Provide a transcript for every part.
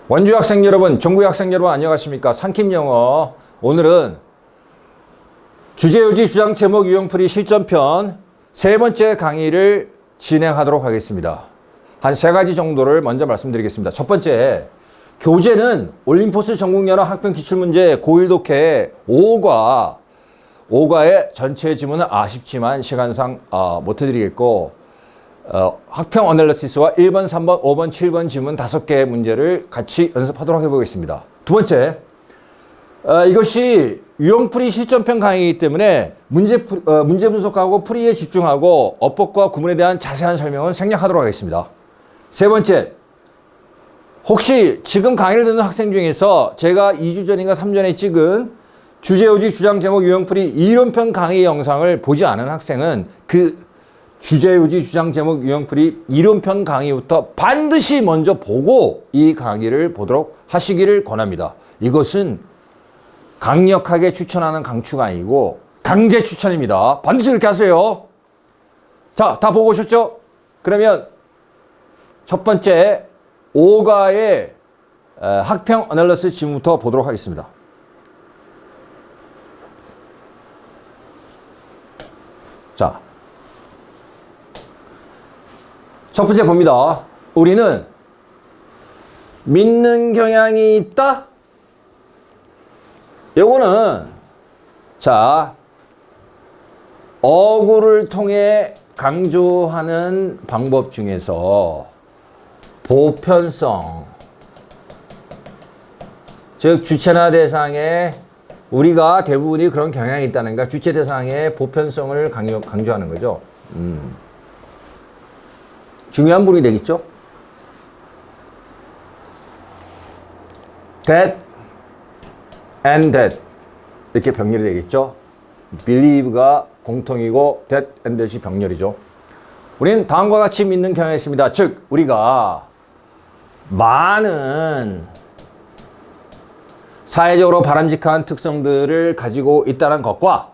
원주 학생 여러분, 전국 학생 여러분 안녕하십니까? 상킴영어. 오늘은 주제요지 주장 제목 유형풀이 실전편 세 번째 강의를 진행하도록 하겠습니다. 한 세 가지 정도를 먼저 말씀드리겠습니다. 첫 번째, 교재는 올림포스 전국연합 학평 기출문제 고1 독해 5과의 전체 지문은 아쉽지만 시간상 못 해드리겠고 학평 어널리시스와 1번, 3번, 5번, 7번 지문 5개의 문제를 같이 연습하도록 해보겠습니다. 두 번째, 이것이 유형풀이 실전편 강의이기 때문에 문제 분석하고 풀이에 집중하고 어법과 구문에 대한 자세한 설명은 생략하도록 하겠습니다. 세 번째, 혹시 지금 강의를 듣는 학생 중에서 제가 2주 전인가 3주 전에 찍은 주제요지 주장 제목 유형풀이 이론편 강의 영상을 보지 않은 학생은 그 주제요지 주장 제목 유형풀이 이론편 강의부터 반드시 먼저 보고 이 강의를 보도록 하시기를 권합니다. 이것은 강력하게 추천하는 강추가 아니고 강제 추천입니다. 반드시 그렇게 하세요. 자, 다 보고 오셨죠? 그러면 첫 번째 5과의 학평 어널리시스 지문부터 보도록 하겠습니다. 자, 첫 번째 봅니다. 우리는 믿는 경향이 있다? 요거는 자, 어구를 통해 강조하는 방법 중에서 보편성, 즉 주체나 대상에 우리가 대부분이 그런 경향이 있다는가, 주체 대상의 보편성을 강조하는 거죠. 중요한 부분이 되겠죠. that and that 이렇게 병렬이 되겠죠. believe가 공통이고 that and that이 병렬이죠. 우리는 다음과 같이 믿는 경향이 있습니다. 즉 우리가 많은 사회적으로 바람직한 특성들을 가지고 있다는 것과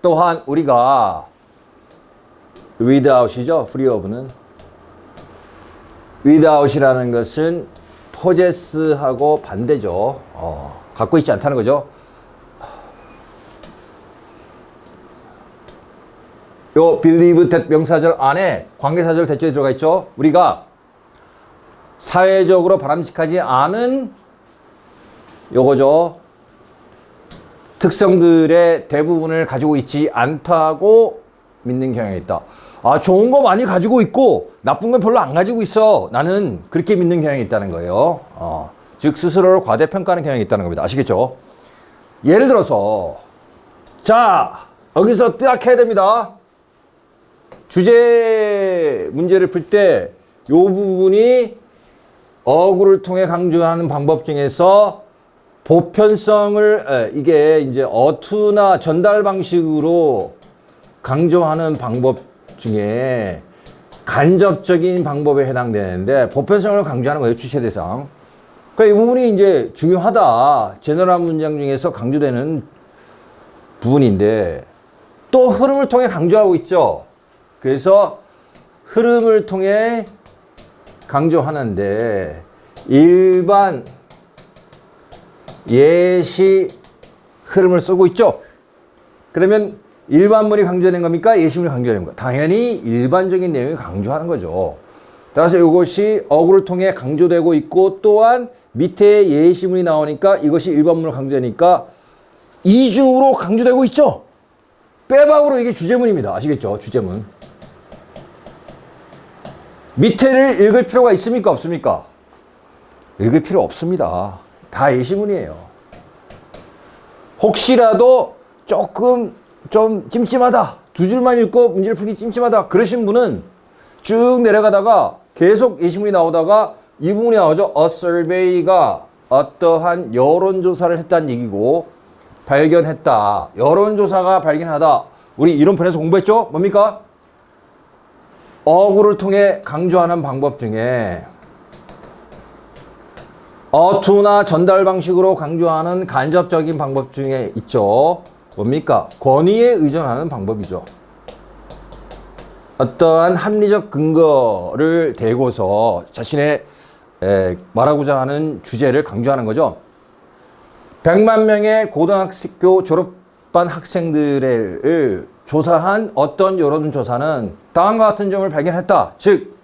또한 우리가 without이죠. free of는 without이라는 것은 possess하고 반대죠. 갖고 있지 않다는 거죠. 요 believe that 명사절 안에 관계사절 대절이 들어가 있죠. 우리가 사회적으로 바람직하지 않은 요거죠. 특성들의 대부분을 가지고 있지 않다고 믿는 경향이 있다. 좋은 거 많이 가지고 있고 나쁜 건 별로 안 가지고 있어. 나는 그렇게 믿는 경향이 있다는 거예요. 즉 스스로를 과대평가하는 경향이 있다는 겁니다. 아시겠죠? 예를 들어서 자, 여기서 딱 해야 됩니다. 주제 문제를 풀 때 요 부분이 어구를 통해 강조하는 방법 중에서 보편성을 이게 이제 어투나 전달 방식으로 강조하는 방법 중에 간접적인 방법에 해당되는데 보편성을 강조하는 거예요. 주체 대상. 그러니까 이 부분이 이제 중요하다. 제너럴 문장 중에서 강조되는 부분인데 또 흐름을 통해 강조하고 있죠. 그래서 흐름을 통해 강조하는데 일반 예시 흐름을 쓰고 있죠. 그러면 일반문이 강조되는 겁니까? 예시문이 강조되는 겁니까? 당연히 일반적인 내용이 강조하는 거죠. 따라서 이것이 어구를 통해 강조되고 있고 또한 밑에 예시문이 나오니까 이것이 일반문으로 강조되니까 이중으로 강조되고 있죠. 빼박으로 이게 주제문입니다. 아시겠죠? 주제문. 밑에를 읽을 필요가 있습니까? 없습니까? 읽을 필요 없습니다. 다 예시문이에요. 혹시라도 조금 좀 찜찜하다. 두 줄만 읽고 문제를 풀기 찜찜하다. 그러신 분은 쭉 내려가다가 계속 예시문이 나오다가 이 부분이 나오죠. A survey가 어떠한 여론조사를 했다는 얘기고 발견했다. 여론조사가 발견하다. 우리 이론편에서 공부했죠? 뭡니까? 어구를 통해 강조하는 방법 중에 어투나 전달 방식으로 강조하는 간접적인 방법 중에 있죠. 뭡니까? 권위에 의존하는 방법이죠. 어떠한 합리적 근거를 대고서 자신의 말하고자 하는 주제를 강조하는 거죠. 100만 명의 고등학교 졸업반 학생들을 조사한 어떤 여론조사는 다음과 같은 점을 발견했다. 즉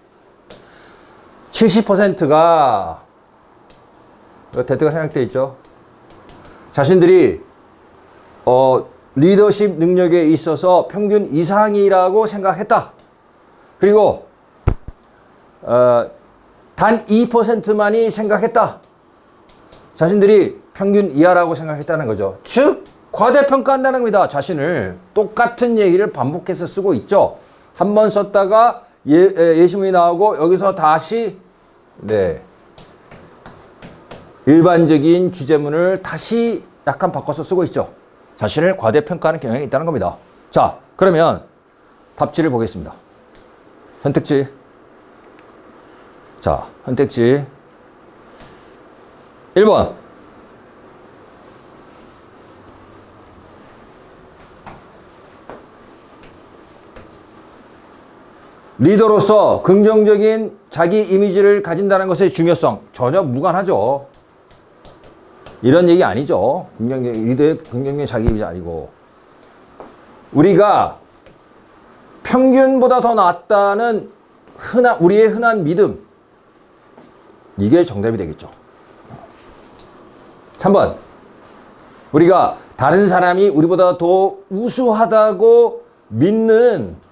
70%가 대트가 생략되어 있죠. 자신들이 리더십 능력에 있어서 평균 이상이라고 생각했다. 그리고 단 2%만이 생각했다. 자신들이 평균 이하라고 생각했다는 거죠. 즉 과대평가한다는 겁니다. 자신을. 똑같은 얘기를 반복해서 쓰고 있죠. 한 번 썼다가 예시문이 나오고 여기서 다시 일반적인 주제문을 다시 약간 바꿔서 쓰고 있죠. 자신을 과대평가하는 경향이 있다는 겁니다. 자, 그러면 답지를 보겠습니다. 선택지. 자, 선택지 1번 리더로서 긍정적인 자기 이미지를 가진다는 것의 중요성 전혀 무관하죠. 이런 얘기 아니죠. 리더의 긍정적인 자기 이미지 아니고 우리가 평균보다 더 낫다는 우리의 흔한 믿음, 이게 정답이 되겠죠. 3번 우리가 다른 사람이 우리보다 더 우수하다고 믿는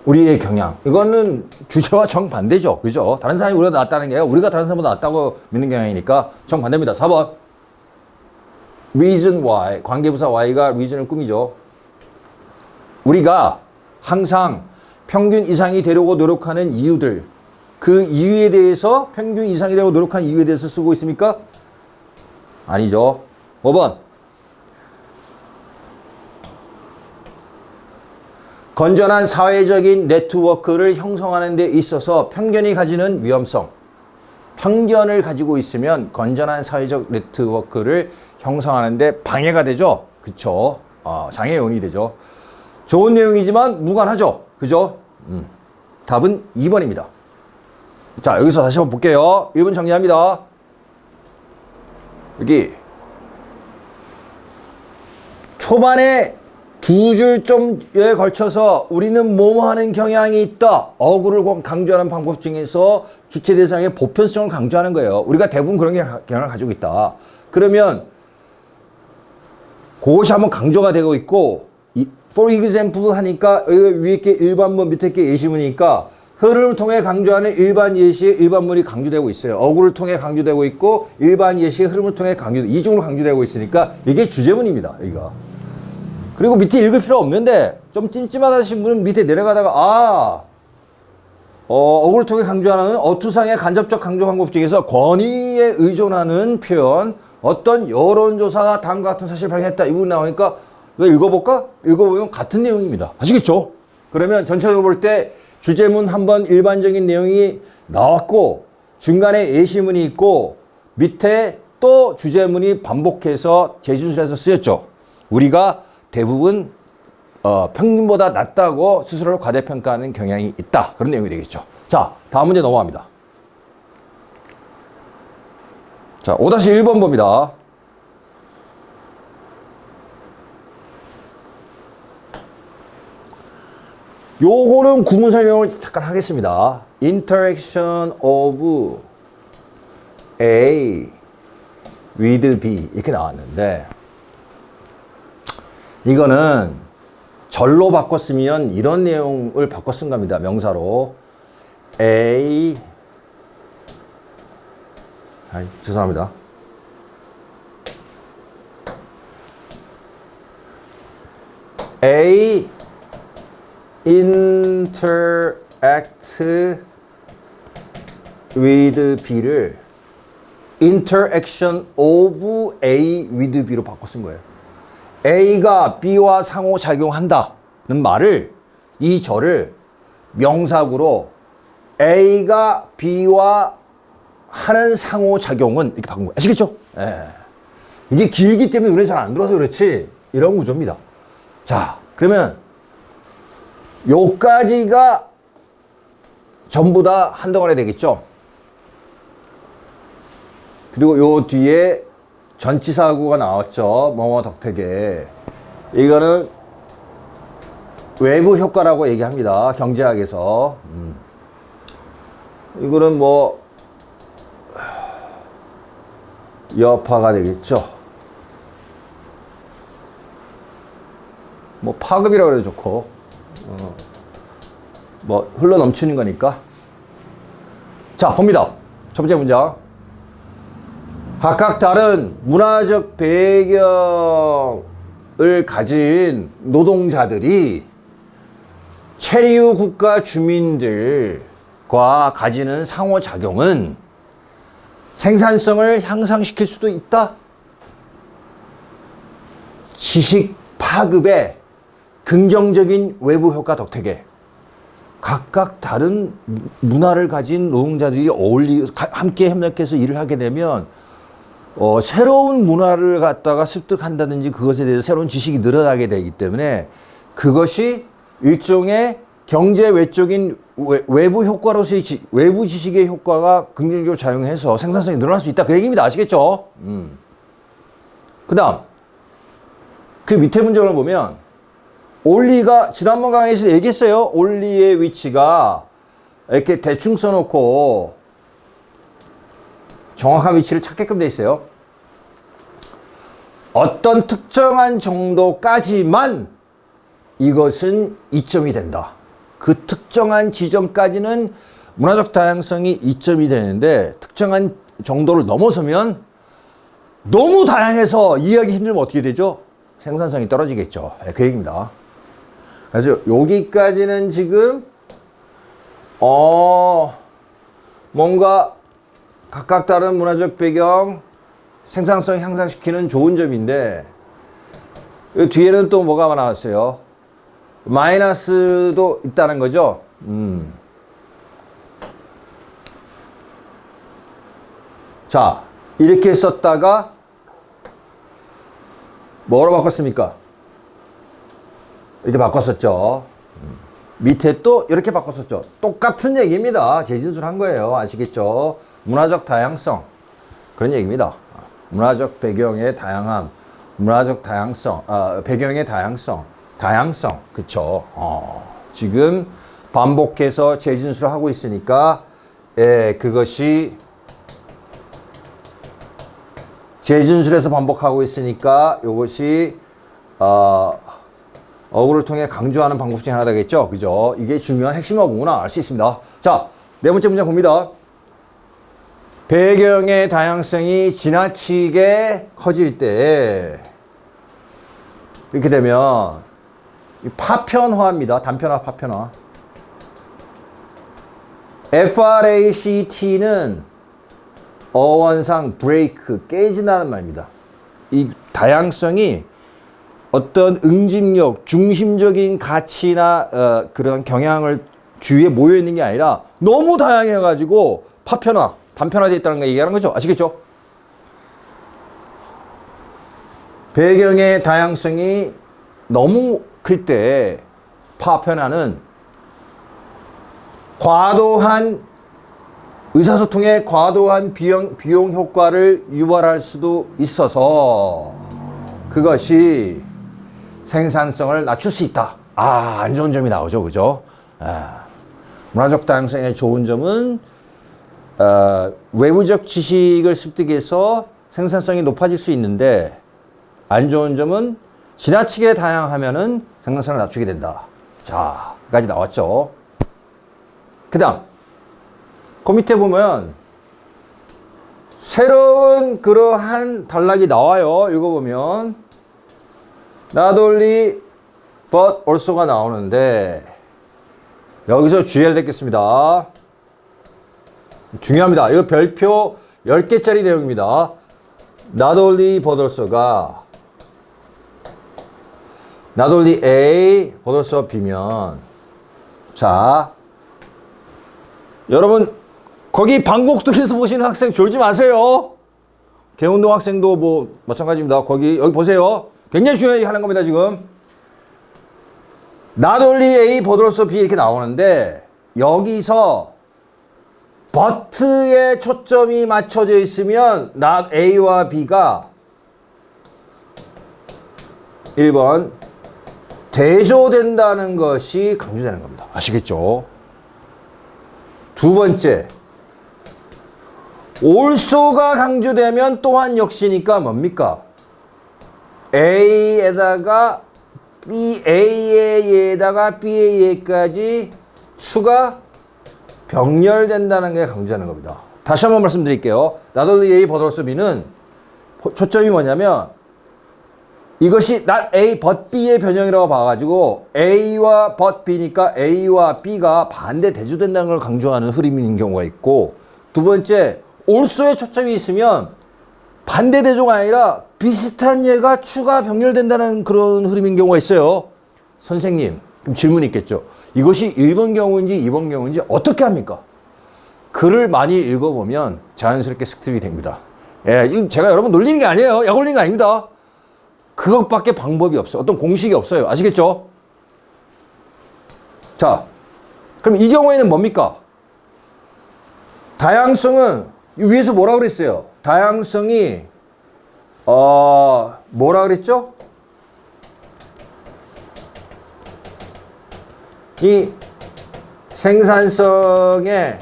우리의 경향, 이거는 주제와 정반대죠. 그죠? 다른 사람이 우리보다 낫다는 게 아니라 우리가 다른 사람보다 낫다고 믿는 경향이니까 정반대입니다. 4번 reason why, 관계부사 why가 reason을 꾸미죠. 우리가 항상 평균 이상이 되려고 노력하는 이유들, 그 이유에 대해서 평균 이상이 되려고 노력하는 이유에 대해서 쓰고 있습니까? 아니죠. 5번 건전한 사회적인 네트워크를 형성하는 데 있어서 편견이 가지는 위험성. 편견을 가지고 있으면 건전한 사회적 네트워크를 형성하는 데 방해가 되죠. 그쵸? 장애 요인이 되죠. 좋은 내용이지만 무관하죠. 그죠? 답은 2번입니다. 자, 여기서 다시 한번 볼게요. 1번 정리합니다. 여기 초반에 두 줄점에 걸쳐서 우리는 뭐뭐 하는 경향이 있다. 어구를 강조하는 방법 중에서 주체 대상의 보편성을 강조하는 거예요. 우리가 대부분 그런 경향을 가지고 있다. 그러면 그것이 한번 강조가 되고 있고 for example 하니까 위에 게 일반문 밑에 게 예시문이니까 흐름을 통해 강조하는 일반 예시의 일반문이 강조되고 있어요. 어구를 통해 강조되고 있고 일반 예시의 흐름을 통해 이중으로 강조되고 있으니까 이게 주제문입니다. 여기가. 그리고 밑에 읽을 필요 없는데 좀 찜찜하다신 분은 밑에 내려가다가 어구를 통해 강조하는 어투상의 간접적 강조 방법 중에서 권위에 의존하는 표현, 어떤 여론조사가 다음과 같은 사실을 발견했다. 이 부분 나오니까 이거 읽어볼까? 읽어보면 같은 내용입니다. 아시겠죠? 그러면 전체적으로 볼 때 주제문 한번 일반적인 내용이 나왔고 중간에 예시문이 있고 밑에 또 주제문이 반복해서 재준술해서 쓰였죠. 우리가 대부분 평균보다 낫다고 스스로를 과대평가하는 경향이 있다. 그런 내용이 되겠죠. 자, 다음 문제 넘어갑니다. 자, 5-1번 봅니다. 요거는 구문 설명을 잠깐 하겠습니다. Interaction of A with B 이렇게 나왔는데 이거는 절로 바꿨으면 이런 내용을 바꿔 쓴 겁니다. 명사로 죄송합니다. A interact with B를 interaction of A with B로 바꿔 쓴 거예요. A가 B와 상호작용한다는 말을 이 절을 명사구로 A가 B와 하는 상호작용은 이렇게 바꾼 거예요. 아시겠죠? 예. 이게 길기 때문에 눈에 잘 안 들어서 그렇지 이런 구조입니다. 자, 그러면 요까지가 전부 다 한 덩어리 되겠죠. 그리고 요 뒤에 전치사구가 나왔죠. 뭐뭐 덕택에. 이거는 외부 효과라고 얘기합니다. 경제학에서. 이거는 뭐 여파가 되겠죠. 뭐 파급이라고 해도 좋고 뭐 흘러 넘치는 거니까. 자, 봅니다. 첫 번째 문장. 각각 다른 문화적 배경을 가진 노동자들이 체류 국가 주민들과 가지는 상호작용은 생산성을 향상시킬 수도 있다. 지식 파급의 긍정적인 외부 효과 덕택에 각각 다른 문화를 가진 노동자들이 함께 협력해서 일을 하게 되면 새로운 문화를 갖다가 습득한다든지 그것에 대해서 새로운 지식이 늘어나게 되기 때문에 그것이 일종의 경제 외적인 외부 효과로서의 외부 지식의 효과가 긍정적으로 작용해서 생산성이 늘어날 수 있다. 그 얘기입니다. 아시겠죠? 그 다음, 그 밑에 문장을 보면 올리가 지난번 강의에서 얘기했어요. 올리의 위치가 이렇게 대충 써놓고 정확한 위치를 찾게끔 돼 있어요. 어떤 특정한 정도까지만 이것은 이점이 된다. 그 특정한 지점까지는 문화적 다양성이 이점이 되는데 특정한 정도를 넘어서면 너무 다양해서 이해하기 힘들면 어떻게 되죠? 생산성이 떨어지겠죠. 그 얘기입니다. 그래서 여기까지는 지금 뭔가 각각 다른 문화적 배경 생산성 향상시키는 좋은 점인데 이 뒤에는 또 뭐가 나왔어요? 마이너스도 있다는 거죠. 자, 이렇게 썼다가 뭐로 바꿨습니까? 이렇게 바꿨었죠. 밑에 또 이렇게 바꿨었죠. 똑같은 얘기입니다. 재진술한 거예요. 아시겠죠? 문화적 다양성 그런 얘기입니다. 문화적 배경의 다양함, 문화적 다양성, 배경의 다양성, 그쵸? 지금 반복해서 재진술을 하고 있으니까 그것이 재진술에서 반복하고 있으니까 이것이 어구를 통해 강조하는 방법 중에 하나 되겠죠? 그죠? 이게 중요한 핵심 어구구나 알 수 있습니다. 자, 네 번째 문장 봅니다. 배경의 다양성이 지나치게 커질 때 이렇게 되면 파편화입니다. 단편화, 파편화. FRACT는 어원상 브레이크, 깨진다는 말입니다. 이 다양성이 어떤 응집력, 중심적인 가치나 그런 경향을 주위에 모여 있는 게 아니라 너무 다양해가지고 파편화, 단편화되어 있다는 거 얘기하는 거죠. 아시겠죠? 배경의 다양성이 너무 클 때 파편화는 과도한 의사소통에 과도한 비용 효과를 유발할 수도 있어서 그것이 생산성을 낮출 수 있다. 안 좋은 점이 나오죠. 그죠? 문화적 다양성의 좋은 점은 외부적 지식을 습득해서 생산성이 높아질 수 있는데 안 좋은 점은 지나치게 다양하면은 생산성을 낮추게 된다. 자, 여기까지 나왔죠. 그 다음, 그 밑에 보면 새로운 그러한 단락이 나와요. 읽어보면 not only but also가 나오는데 여기서 주의해야 되겠습니다. 중요합니다. 이거 별표 10개짜리 내용입니다. not only but also가 not only A but also B면 자, 여러분 거기 방곡동에서 보시는 학생 졸지 마세요. 개운동 학생도 뭐 마찬가지입니다. 여기 보세요. 굉장히 중요하게 하는 겁니다. 지금 not only A but also B 이렇게 나오는데 여기서 but에 초점이 맞춰져 있으면 not A와 B가 1번 대조된다는 것이 강조되는 겁니다. 아시겠죠? 두 번째, also가 강조되면 또한 역시니까 뭡니까? A에다가 B, A의 예에다가 B의 예까지 추가 병렬된다는 게 강조하는 겁니다. 다시 한번 말씀드릴게요. not only A but also B는 초점이 뭐냐면 이것이 not A but B의 변형이라고 봐가지고 A와 but B니까 A와 B가 반대 대조된다는 걸 강조하는 흐름인 경우가 있고, 두 번째, also에 초점이 있으면 반대 대조가 아니라 비슷한 예가 추가 병렬된다는 그런 흐름인 경우가 있어요. 선생님, 그럼 질문이 있겠죠. 이것이 1번 경우인지 2번 경우인지 어떻게 합니까? 글을 많이 읽어보면 자연스럽게 습득이 됩니다. 예, 지금 제가 여러분 놀리는 게 아니에요. 약 올리는 게 아닙니다. 그것밖에 방법이 없어요. 어떤 공식이 없어요. 아시겠죠? 자, 그럼 이 경우에는 뭡니까? 다양성은 위에서 뭐라고 그랬어요? 다양성이 뭐라 그랬죠? 이 생산성에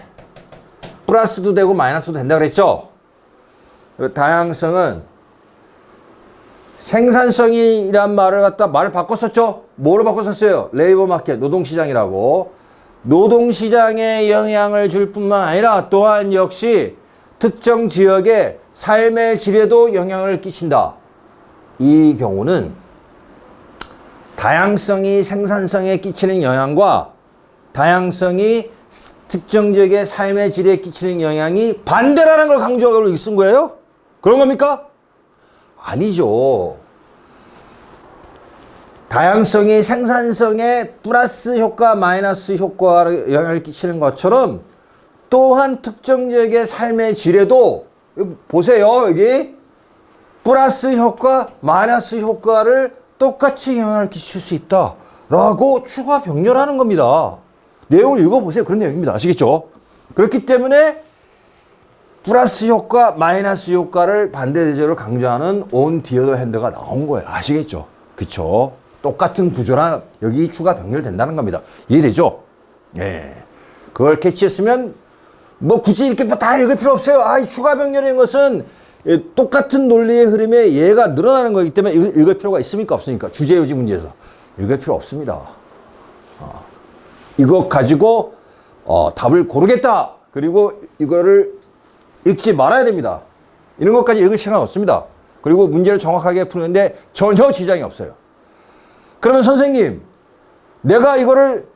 플러스도 되고 마이너스도 된다 그랬죠? 다양성은 생산성이란 말을 갖다 말을 바꿨었죠? 뭐로 바꿨었어요? 레이버 마켓, 노동시장이라고. 노동시장에 영향을 줄 뿐만 아니라 또한 역시 특정 지역의 삶의 질에도 영향을 끼친다. 이 경우는 다양성이 생산성에 끼치는 영향과 다양성이 특정 지역의 삶의 질에 끼치는 영향이 반대라는 걸 강조하고 쓴 거예요? 그런 겁니까? 아니죠. 다양성이 생산성에 플러스 효과, 마이너스 효과를 영향을 끼치는 것처럼 또한 특정 지역의 삶의 질에도 보세요. 여기 플러스 효과, 마이너스 효과를 똑같이 영향을 끼칠 수 있다라고 추가 병렬하는 겁니다. 내용을 읽어보세요. 그런 내용입니다. 아시겠죠? 그렇기 때문에 플러스 효과, 마이너스 효과를 반대 대조로 강조하는 on the other hand가 나온 거예요. 아시겠죠? 그쵸? 똑같은 구조랑 여기 추가 병렬된다는 겁니다. 이해되죠? 예. 그걸 캐치했으면 뭐 굳이 이렇게 다 읽을 필요 없어요. 이 추가 병렬인 것은 똑같은 논리의 흐름에 얘가 늘어나는 거기 때문에 읽을 필요가 있습니까? 없습니까? 주제요지 문제에서. 읽을 필요 없습니다. 이거 가지고 답을 고르겠다. 그리고 이거를 읽지 말아야 됩니다. 이런 것까지 읽을 시간 없습니다. 그리고 문제를 정확하게 푸는데 전혀 지장이 없어요. 그러면 선생님, 내가 이거를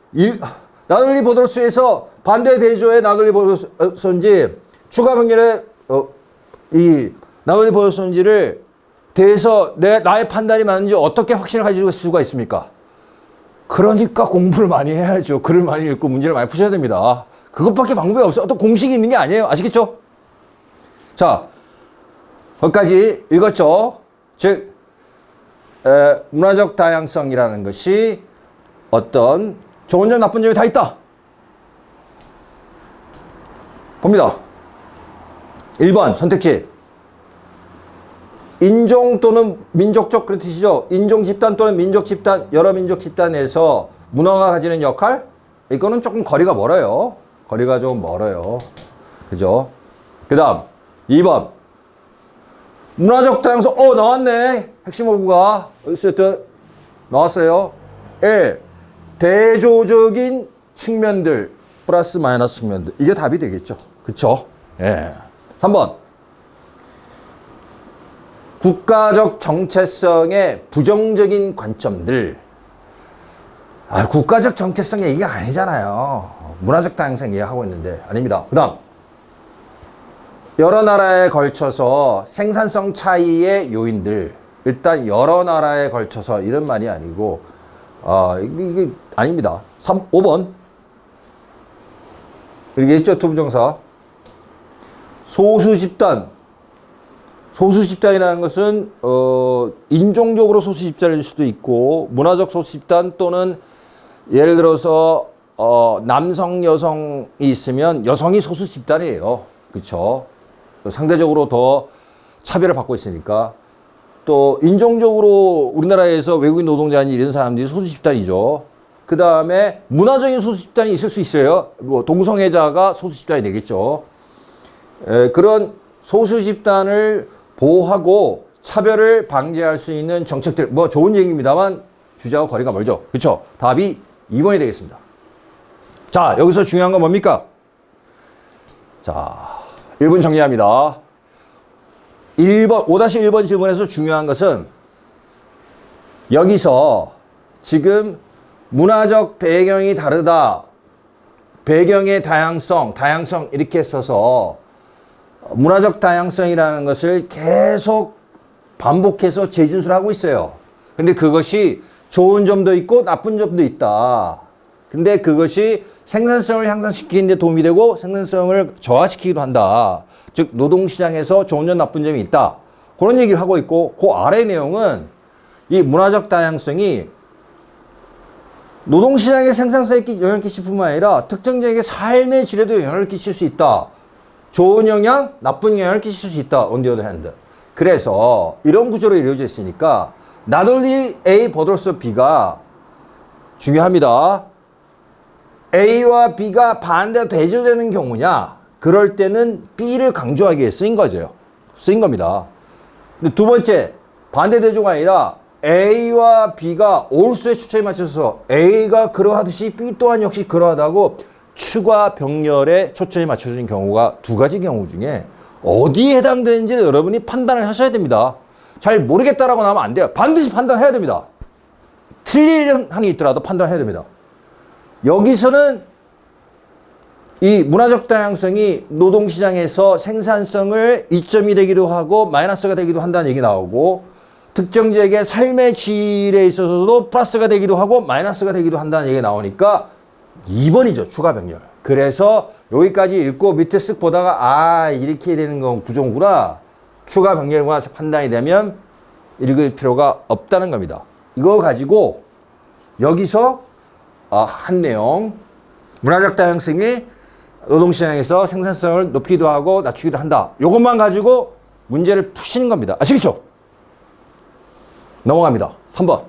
나돌리 보더스에서 반대 대조의 나돌리 보더스인지 추가 병렬의 이 나돌리 보더스인지를 대해서 나의 판단이 맞는지 어떻게 확신을 가질 수가 있습니까? 그러니까 공부를 많이 해야죠. 글을 많이 읽고 문제를 많이 푸셔야 됩니다. 그것밖에 방법이 없어요. 어떤 공식이 있는 게 아니에요. 아시겠죠? 자, 거기까지 읽었죠? 즉, 문화적 다양성이라는 것이 어떤 좋은 점, 나쁜 점이 다 있다. 봅니다. 1번 선택지. 인종 또는 민족적, 그런 뜻이죠. 인종 집단 또는 민족 집단, 여러 민족 집단에서 문화가 가지는 역할? 이거는 조금 거리가 멀어요. 거리가 좀 멀어요. 그죠? 그 다음 2번 문화적 다양성. 나왔네. 핵심 어구가 어쨌든 나왔어요. 1. 대조적인 측면들 플러스 마이너스 측면들. 이게 답이 되겠죠. 그쵸? 예. 3번 국가적 정체성의 부정적인 관점들. 국가적 정체성 얘기가 아니잖아요. 문화적 다양성 얘기하고 있는데. 아닙니다. 그 다음 여러 나라에 걸쳐서 생산성 차이의 요인들. 일단 여러 나라에 걸쳐서 이런 말이 아니고 이게 아닙니다. 5번 이게 있죠. 투부정사. 소수 집단. 소수 집단이라는 것은 인종적으로 소수 집단일 수도 있고 문화적 소수 집단 또는 예를 들어서 남성, 여성이 있으면 여성이 소수 집단이에요. 그렇죠? 상대적으로 더 차별을 받고 있으니까. 또 인종적으로 우리나라에서 외국인 노동자니 이런 사람들이 소수 집단이죠. 그 다음에 문화적인 소수 집단이 있을 수 있어요. 뭐 동성애자가 소수 집단이 되겠죠. 그런 소수 집단을 보호하고 차별을 방지할 수 있는 정책들, 뭐 좋은 얘기입니다만 주제하고 거리가 멀죠. 그렇죠? 답이 2번이 되겠습니다. 자, 여기서 중요한 건 뭡니까? 자, 1번 정리합니다. 1번, 5-1번 질문에서 중요한 것은 여기서 지금 문화적 배경이 다르다. 배경의 다양성 이렇게 써서 문화적 다양성이라는 것을 계속 반복해서 재진술하고 있어요. 근데 그것이 좋은 점도 있고 나쁜 점도 있다. 근데 그것이 생산성을 향상시키는 데 도움이 되고 생산성을 저하시키기도 한다. 즉 노동시장에서 좋은 점 나쁜 점이 있다. 그런 얘기를 하고 있고 그 아래 내용은 이 문화적 다양성이 노동시장의 생산성에 영향을 끼칠 뿐만 아니라 특정자에게 삶의 질에도 영향을 끼칠 수 있다. 좋은 영향, 나쁜 영향을 끼칠 수 있다. on the other hand. 그래서 이런 구조로 이루어져 있으니까 not only A but also B가 중요합니다. A와 B가 반대로 대조되는 경우냐? 그럴 때는 B를 강조하기 위해 쓰인 거죠. 쓰인 겁니다. 근데 두 번째, 반대 대조가 아니라 A와 B가 올수에 초점이 맞춰서 A가 그러하듯이 B 또한 역시 그러하다고 추가 병렬에 초점이 맞춰진 경우가 두 가지 경우 중에 어디에 해당되는지 여러분이 판단을 하셔야 됩니다. 잘 모르겠다라고 나오면 안 돼요. 반드시 판단해야 됩니다. 틀린 한이 있더라도 판단해야 됩니다. 여기서는 이 문화적 다양성이 노동시장에서 생산성을 이점이 되기도 하고 마이너스가 되기도 한다는 얘기 나오고 특정지역의 삶의 질에 있어서도 플러스가 되기도 하고 마이너스가 되기도 한다는 얘기 나오니까 2번이죠. 추가 병렬. 그래서 여기까지 읽고 밑에 쓱 보다가 이렇게 되는 건 구조구나. 추가 병렬과 판단이 되면 읽을 필요가 없다는 겁니다. 이거 가지고 여기서 한 내용 문화적 다양성이 노동시장에서 생산성을 높이기도 하고 낮추기도 한다. 이것만 가지고 문제를 푸시는 겁니다. 아시겠죠? 넘어갑니다. 3번.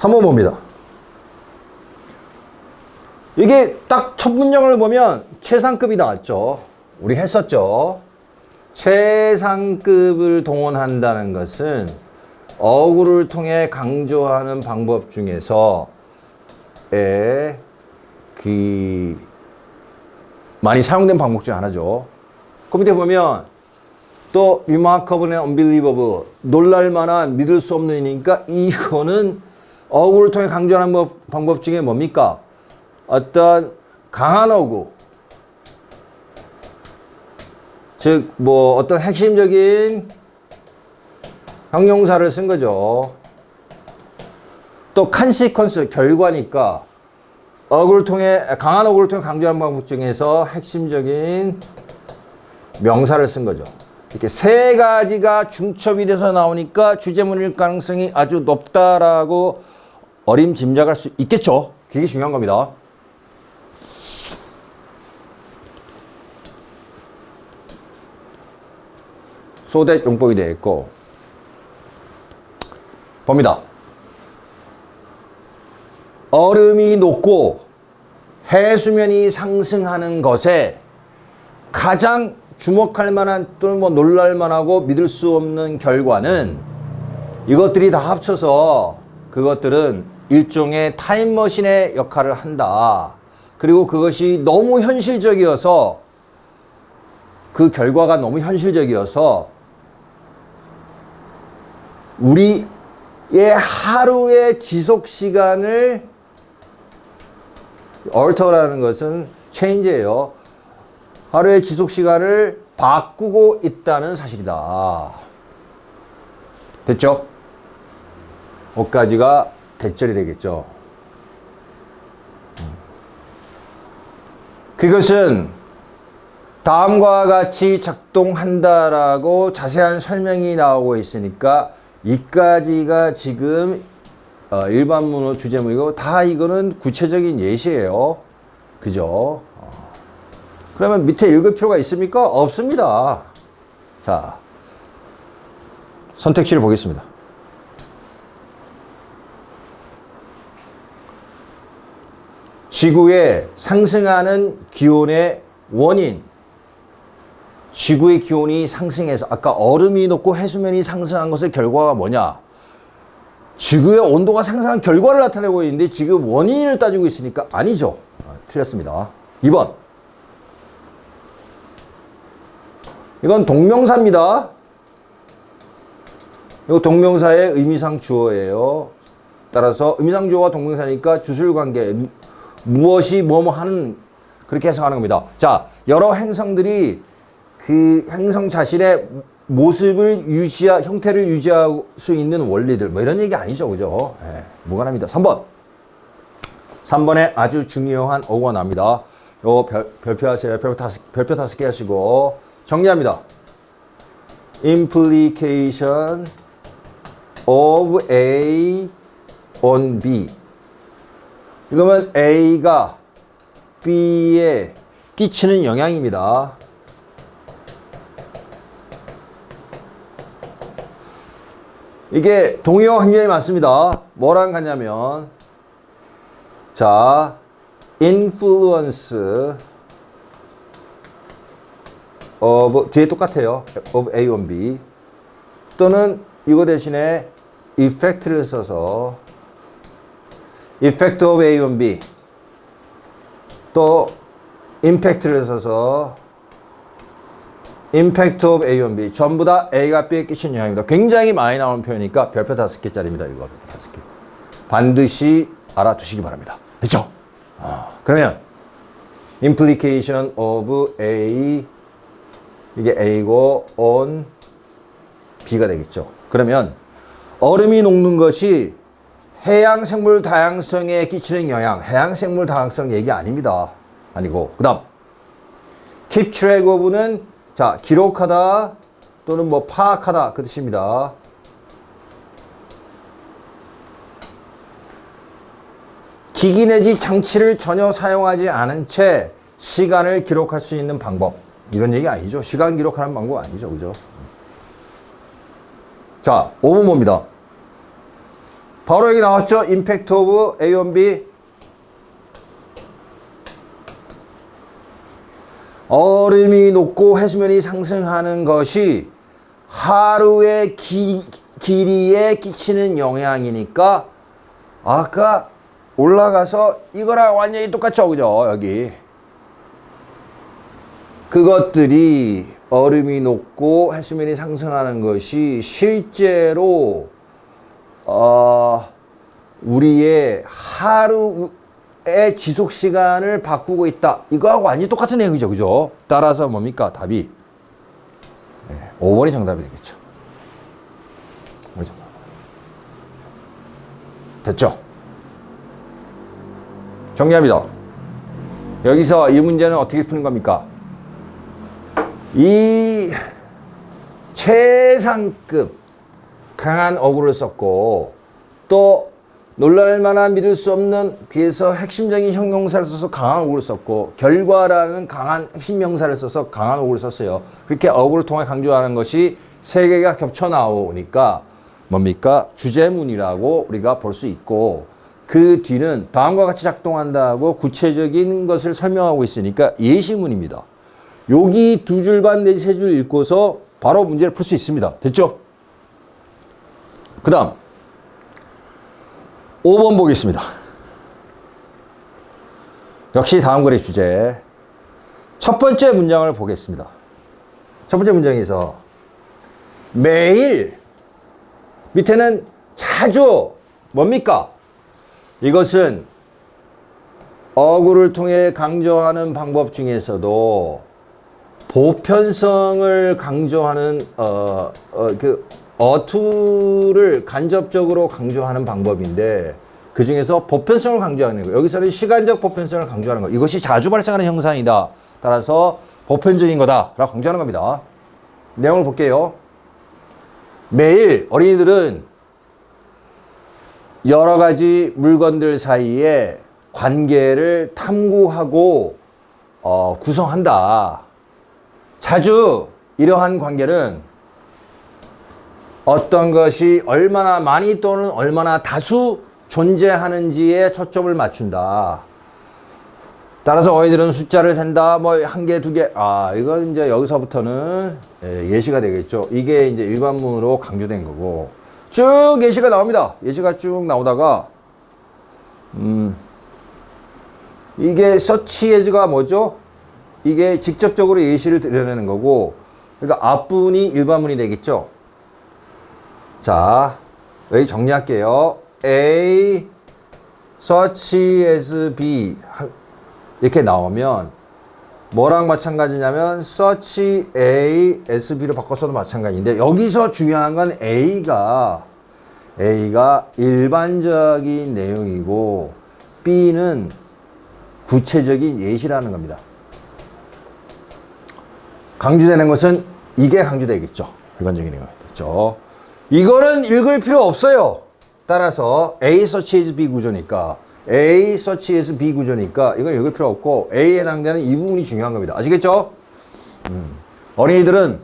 봅니다. 이게 딱 첫 문장을 보면 최상급이 나왔죠. 우리 했었죠. 최상급을 동원한다는 것은 어구를 통해 강조하는 방법 중에서 많이 사용된 방법 중 하나죠. 그 밑에 보면 또 remarkable and unbelievable 놀랄만한 믿을 수 없는이니까 이거는 어구를 통해 강조하는 방법 중에 뭡니까? 어떤 강한 어구 즉 뭐 어떤 핵심적인 형용사를 쓴 거죠. 또 consequence 결과니까 어구를 통해 강한 어구를 통해 강조하는 방법 중에서 핵심적인 명사를 쓴 거죠. 이렇게 세 가지가 중첩이 돼서 나오니까 주제문일 가능성이 아주 높다라고 어림짐작할 수 있겠죠. 그게 중요한 겁니다. 소댓 용법이 되어 있고 봅니다. 얼음이 녹고 해수면이 상승하는 것에 가장 주목할 만한 또는 뭐 놀랄 만하고 믿을 수 없는 결과는 이것들이 다 합쳐서 그것들은 일종의 타임머신의 역할을 한다. 그리고 그것이 너무 현실적이어서 그 결과가 너무 현실적이어서 우리의 하루의 지속 시간을 alter라는 것은 change예요. 하루의 지속 시간을 바꾸고 있다는 사실이다. 됐죠? 5가지가 대절이 되겠죠. 그것은 다음과 같이 작동한다라고 자세한 설명이 나오고 있으니까 이까지가 지금 일반 문호 주제문이고 다 이거는 구체적인 예시예요. 그죠? 그러면 밑에 읽을 필요가 있습니까? 없습니다. 자, 선택지를 보겠습니다. 지구의 상승하는 기온의 원인. 지구의 기온이 상승해서 아까 얼음이 녹고 해수면이 상승한 것의 결과가 뭐냐? 지구의 온도가 상승한 결과를 나타내고 있는데 지금 원인을 따지고 있으니까 아니죠. 틀렸습니다. 2번. 이건 동명사입니다. 이거 동명사의 의미상 주어예요. 따라서 의미상 주어가 동명사니까 주술관계, 무엇이 뭐뭐 하는, 그렇게 해석하는 겁니다. 자, 여러 행성들이 그 행성 자신의 모습을 형태를 유지할 수 있는 원리들, 뭐 이런 얘기 아니죠. 그죠? 네, 무관합니다. 3번. 3번에 아주 중요한 어구가 나옵니다. 요거 별표하세요. 별표 5개 하시고, 정리합니다. Implication of A on B. 이거면 A가 B에 끼치는 영향입니다. 이게 동의어 굉장히 많습니다. 뭐랑 같냐면, 자, influence of, 뒤에 똑같아요. of A on B. 또는 이거 대신에 effect를 써서 effect of A on B. 또 impact를 써서 impact of A on B. 전부 다 A가 B에 끼치는 영향입니다. 굉장히 많이 나오는 표현이니까 별표 5개짜리입니다. 이거 5개. 반드시 알아두시기 바랍니다. 됐죠? 그러면 implication of A, 이게 A고 on B가 되겠죠. 그러면 얼음이 녹는 것이 해양 생물 다양성에 끼치는 영향, 해양 생물 다양성 얘기 아닙니다. 아니고, 그 다음 keep track of는, 자, 기록하다 또는 뭐 파악하다, 그 뜻입니다. 기기 내지 장치를 전혀 사용하지 않은 채 시간을 기록할 수 있는 방법, 이런 얘기 아니죠. 시간 기록하는 방법 아니죠. 그죠? 자, 5번 봅니다. 바로 여기 나왔죠. Impact of A on B. 얼음이 녹고 해수면이 상승하는 것이 하루의 길이에 끼치는 영향이니까 아까 올라가서 이거랑 완전히 똑같죠. 그죠? 여기. 그것들이 얼음이 녹고 해수면이 상승하는 것이 실제로 우리의 하루의 지속 시간을 바꾸고 있다. 이거하고 완전히 똑같은 내용이죠. 그죠? 따라서 뭡니까? 답이 5번이 정답이 되겠죠. 됐죠? 정리합니다. 여기서 이 문제는 어떻게 푸는 겁니까? 이 최상급 강한 어구를 썼고, 또 놀랄만한 믿을 수 없는, 그래서 핵심적인 형용사를 써서 강한 어구를 썼고, 결과라는 강한 핵심 명사를 써서 강한 어구를 썼어요. 그렇게 어구를 통해 강조하는 것이 세 개가 겹쳐 나오니까 뭡니까? 주제문이라고 우리가 볼 수 있고, 그 뒤는 다음과 같이 작동한다고 구체적인 것을 설명하고 있으니까 예시문입니다. 여기 2줄 반 내지 3줄 읽고서 바로 문제를 풀 수 있습니다. 됐죠? 그 다음 5번 보겠습니다. 역시 다음 글의 주제. 첫 번째 문장을 보겠습니다. 첫 번째 문장에서 매일, 밑에는 자주, 뭡니까? 이것은 어구를 통해 강조하는 방법 중에서도 보편성을 강조하는 그 어투를 간접적으로 강조하는 방법인데, 그 중에서 보편성을 강조하는 거예요. 여기서는 시간적 보편성을 강조하는 거예요. 이것이 자주 발생하는 현상이다. 따라서 보편적인 거다라고 강조하는 겁니다. 내용을 볼게요. 매일 어린이들은 여러 가지 물건들 사이에 관계를 탐구하고 구성한다. 자주 이러한 관계는 어떤 것이 얼마나 많이 또는 얼마나 다수 존재하는지에 초점을 맞춘다. 따라서 어린이들은 숫자를 센다, 뭐, 한 개, 두 개. 이건 이제 여기서부터는 예시가 되겠죠. 이게 이제 일반문으로 강조된 거고. 쭉 예시가 나옵니다. 예시가 쭉 나오다가, 이게 서치 에즈가 뭐죠? 이게 직접적으로 예시를 드러내는 거고, 그러니까 앞문이 일반문이 되겠죠. 자, 여기 정리할게요. A, such as B. 이렇게 나오면 뭐랑 마찬가지냐면 such A, as B로 바꿔서도 마찬가지인데 여기서 중요한 건 A가 일반적인 내용이고 B는 구체적인 예시라는 겁니다. 강조되는 것은 이게 강조되겠죠. 일반적인 내용. 그렇죠? 이거는 읽을 필요 없어요. 따라서 A such as B 구조니까 A such as B 구조니까 이걸 읽을 필요 없고 A에 해당되는 이 부분이 중요한 겁니다. 아시겠죠? 어린이들은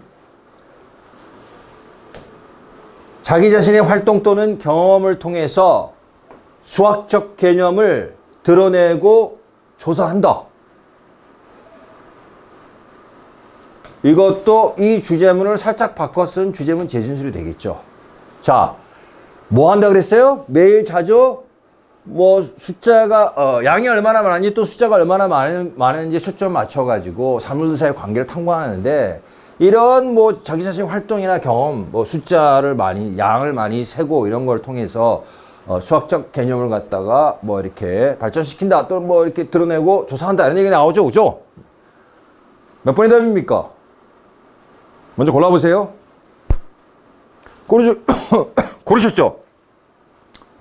자기 자신의 활동 또는 경험을 통해서 수학적 개념을 드러내고 조사한다. 이것도 이 주제문을 살짝 바꿔 쓴 주제문 재진술이 되겠죠. 자, 뭐 한다 그랬어요? 매일 자주 뭐 숫자가 양이 얼마나 많은지 또 숫자가 얼마나 많은지 초점 맞춰가지고 사물들 사이의 관계를 탐구하는데 이런 뭐 자기 자신 활동이나 경험, 뭐 숫자를 양을 많이 세고 이런 걸 통해서 수학적 개념을 갖다가 뭐 이렇게 발전시킨다 또 뭐 이렇게 드러내고 조사한다 이런 얘기 나오죠, 그죠? 몇 번의 답입니까? 먼저 골라보세요. 고르셨죠?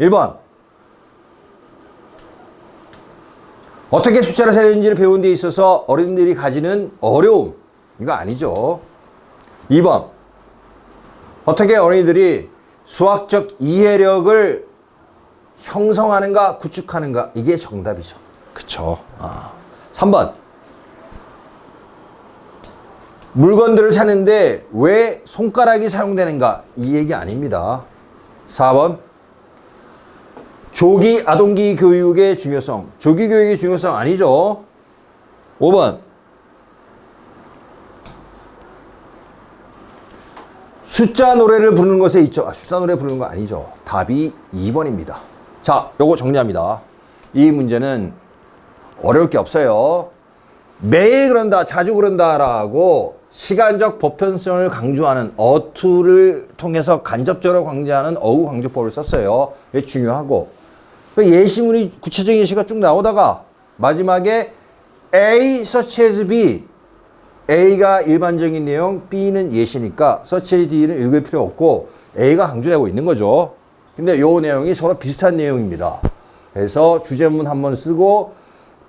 1번. 어떻게 숫자를 세는지를 배우는 데 있어서 어린이들이 가지는 어려움. 이거 아니죠. 2번. 어떻게 어린이들이 수학적 이해력을 형성하는가, 구축하는가. 이게 정답이죠. 그쵸. 3번. 물건들을 사는데 왜 손가락이 사용되는가? 이 얘기 아닙니다. 4번. 조기 아동기 교육의 중요성. 조기 교육의 중요성 아니죠. 5번. 숫자 노래를 부르는 것에 있죠. 숫자 노래 부르는 거 아니죠. 답이 2번입니다. 자, 요거 정리합니다. 이 문제는 어려울 게 없어요. 매일 그런다, 자주 그런다라고 시간적 보편성을 강조하는 어투를 통해서 간접적으로 강조하는 어구 강조법을 썼어요. 이게 중요하고 예시문이 구체적인 예시가 쭉 나오다가 마지막에 A such as B, A가 일반적인 내용, B는 예시니까 such as D는 읽을 필요 없고 A가 강조되고 있는 거죠. 근데 요 내용이 서로 비슷한 내용입니다. 그래서 주제문 한번 쓰고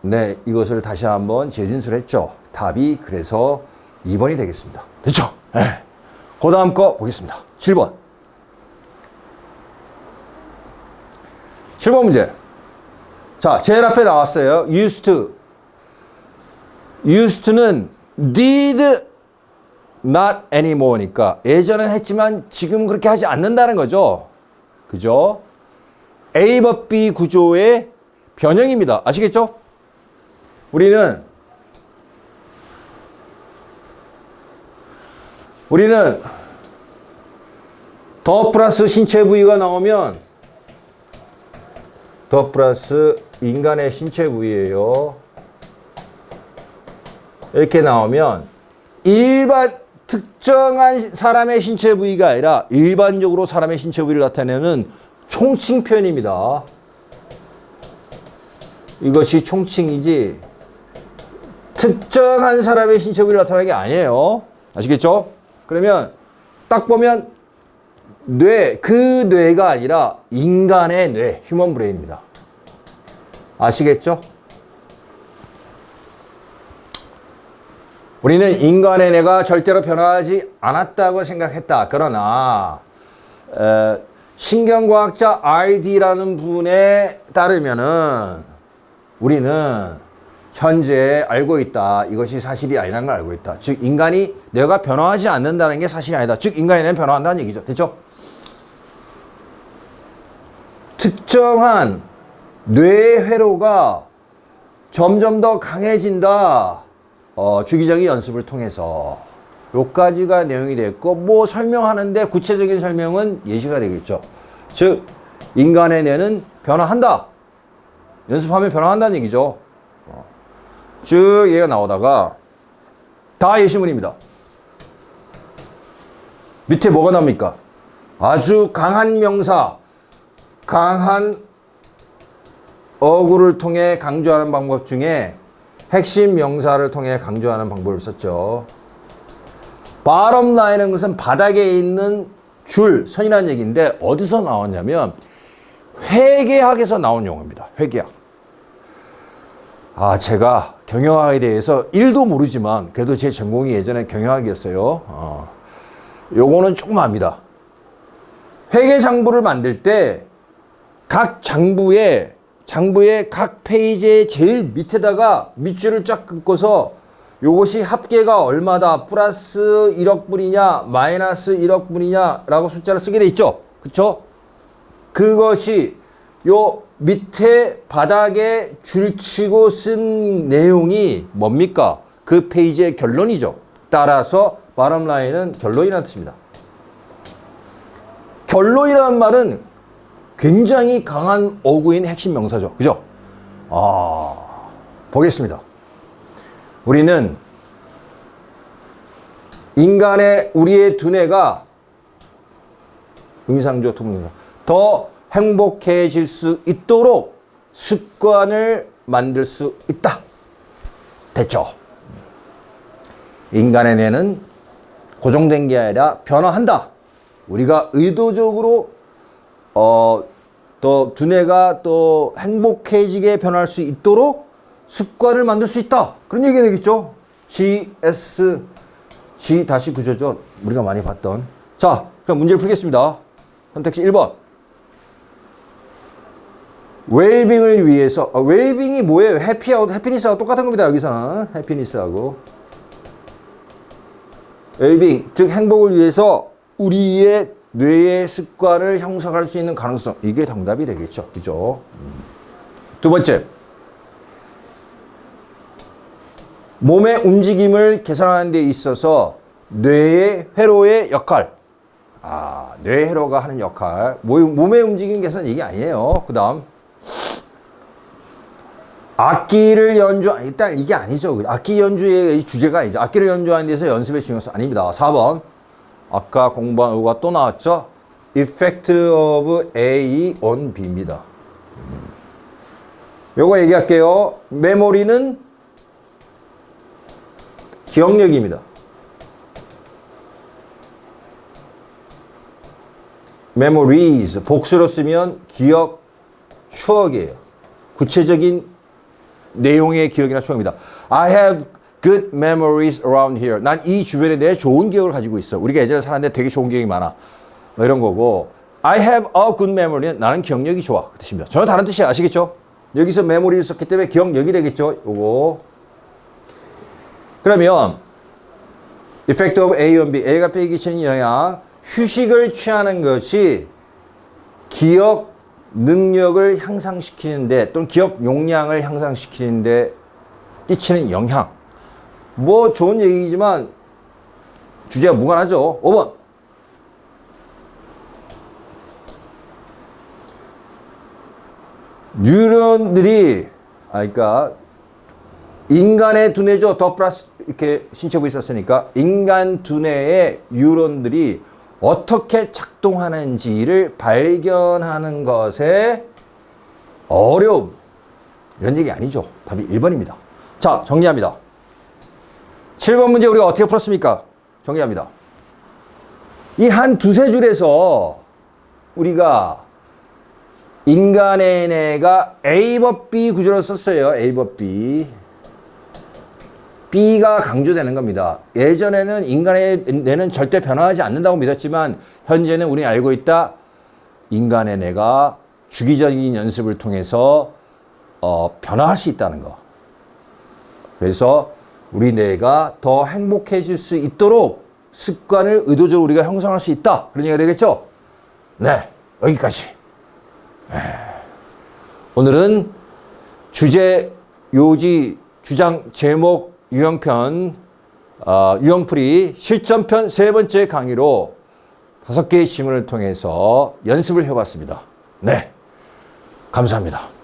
네, 이것을 다시 한번 재진술했죠. 답이 그래서 2번이 되겠습니다. 됐죠? 네. 그 다음 거 보겠습니다. 7번. 7번 문제. 자, 제일 앞에 나왔어요. used to. used to는 did not anymore 니까 예전엔 했지만 지금 그렇게 하지 않는다는 거죠. 그죠? A but B 구조의 변형입니다. 아시겠죠? 우리는 더 플러스 신체 부위가 나오면 더 플러스 인간의 신체 부위예요. 이렇게 나오면 특정한 사람의 신체 부위가 아니라 일반적으로 사람의 신체 부위를 나타내는 총칭 표현입니다. 이것이 총칭이지 특정한 사람의 신체 부위를 나타내는 게 아니에요. 아시겠죠? 그러면 딱 보면 그 뇌가 아니라 인간의 뇌, 휴먼 브레인입니다. 아시겠죠? 우리는 인간의 뇌가 절대로 변화하지 않았다고 생각했다. 그러나 신경과학자 RD라는 분에 따르면은 우리는 현재 알고 있다. 이것이 사실이 아니라는 걸 알고 있다. 즉 인간이 뇌가 변화하지 않는다는 게 사실이 아니다. 즉 인간의 뇌는 변화한다는 얘기죠. 됐죠? 특정한 뇌 회로가 점점 더 강해진다. 주기적인 연습을 통해서. 요까지가 내용이 됐고, 뭐 설명하는데 구체적인 설명은 예시가 되겠죠. 즉, 인간의 뇌는 변화한다. 연습하면 변화한다는 얘기죠. 쭉 얘가 나오다가 다 예시문입니다. 밑에 뭐가 나옵니까? 아주 강한 명사, 강한 어구를 통해 강조하는 방법 중에 핵심 명사를 통해 강조하는 방법을 썼죠. bottom line은 것은 바닥에 있는 줄, 선이라는 얘기인데 어디서 나왔냐면 회계학에서 나온 용어입니다. 회계학. 제가 경영학에 대해서 1도 모르지만 그래도 제 전공이 예전에 경영학이었어요. 요거는 조금 압니다. 회계장부를 만들 때 각 장부의 각 페이지의 제일 밑에다가 밑줄을 쫙 긋고서 요것이 합계가 얼마다 플러스 1억 불이냐 마이너스 1억 불이냐 라고 숫자를 쓰게 돼 있죠. 그쵸? 그것이 요 밑에 바닥에 줄치고 쓴 내용이 뭡니까? 그 페이지의 결론이죠. 따라서 bottom line은 결론이라는 뜻입니다. 결론이라는 말은 굉장히 강한 어구인 핵심 명사죠. 그죠? 보겠습니다. 우리는 우리의 두뇌가 의미상조 통문사 더 행복해질 수 있도록 습관을 만들 수 있다. 됐죠? 인간의 뇌는 고정된 게 아니라 변화한다. 우리가 의도적으로 또 두뇌가 또 행복해지게 변할 수 있도록 습관을 만들 수 있다. 그런 얘기가 되겠죠? G 다시 구조죠. 우리가 많이 봤던. 자, 그럼 문제를 풀겠습니다. 선택지 1번. 웰빙을 위해서, 웰빙이 뭐예요? 해피니스하고 똑같은 겁니다. 여기서는. 해피니스하고. 웰빙, 즉 행복을 위해서 우리의 뇌의 습관을 형성할 수 있는 가능성. 이게 정답이 되겠죠. 그죠? 두 번째. 몸의 움직임을 계산하는 데 있어서 뇌의 회로의 역할. 뇌 회로가 하는 역할. 몸의 움직임 계산 이게 아니에요. 그 다음. 악기를 일단 이게 아니죠. 악기 연주의 주제가 아니죠. 악기를 연주하는 데서 연습의 중요성 아닙니다. 4번. 아까 공부한 오가 또 나왔죠. Effect of A on B입니다. 요거 얘기할게요. 메모리는 기억력입니다. memories 복수로 쓰면 기억, 추억이에요. 구체적인 내용의 기억이나 추억입니다. I have good memories around here. 난 이 주변에 대해 좋은 기억을 가지고 있어. 우리가 예전에 살았는데 되게 좋은 기억이 많아. 뭐 이런 거고. I have a good memory. 나는 기억력이 좋아. 그 뜻입니다. 전혀 다른 뜻이 아시겠죠? 여기서 memory를 썼기 때문에 기억력이 되겠죠? 요거. 그러면 effect of A on B. A가 B에게 끼치는 영향. 휴식을 취하는 것이 기억 능력을 향상시키는데 또는 기억 용량을 향상시키는데 끼치는 영향. 뭐 좋은 얘기지만 주제가 무관하죠. 5번. 뉴런들이 그러니까 인간의 두뇌죠. 더 플러스 이렇게 신체부에 있었으니까 인간 두뇌의 뉴런들이 어떻게 작동하는지를 발견하는 것에 어려움. 이런 얘기 아니죠. 답이 1번입니다. 자, 정리합니다. 7번 문제 우리가 어떻게 풀었습니까? 정리합니다. 이 한 두세 줄에서 우리가 인간의 뇌가 A 법 B 구조를 썼어요. A 법 B. B가 강조되는 겁니다. 예전에는 인간의 뇌는 절대 변화하지 않는다고 믿었지만 현재는 우리는 알고 있다. 인간의 뇌가 주기적인 연습을 통해서 변화할 수 있다는 거. 그래서 우리 뇌가 더 행복해질 수 있도록 습관을 의도적으로 우리가 형성할 수 있다. 그런 얘기가 되겠죠? 네, 여기까지. 오늘은 주제, 요지, 주장, 제목, 유형편, 유형풀이 실전편 3번째 강의로 5개의 지문을 통해서 연습을 해봤습니다. 네, 감사합니다.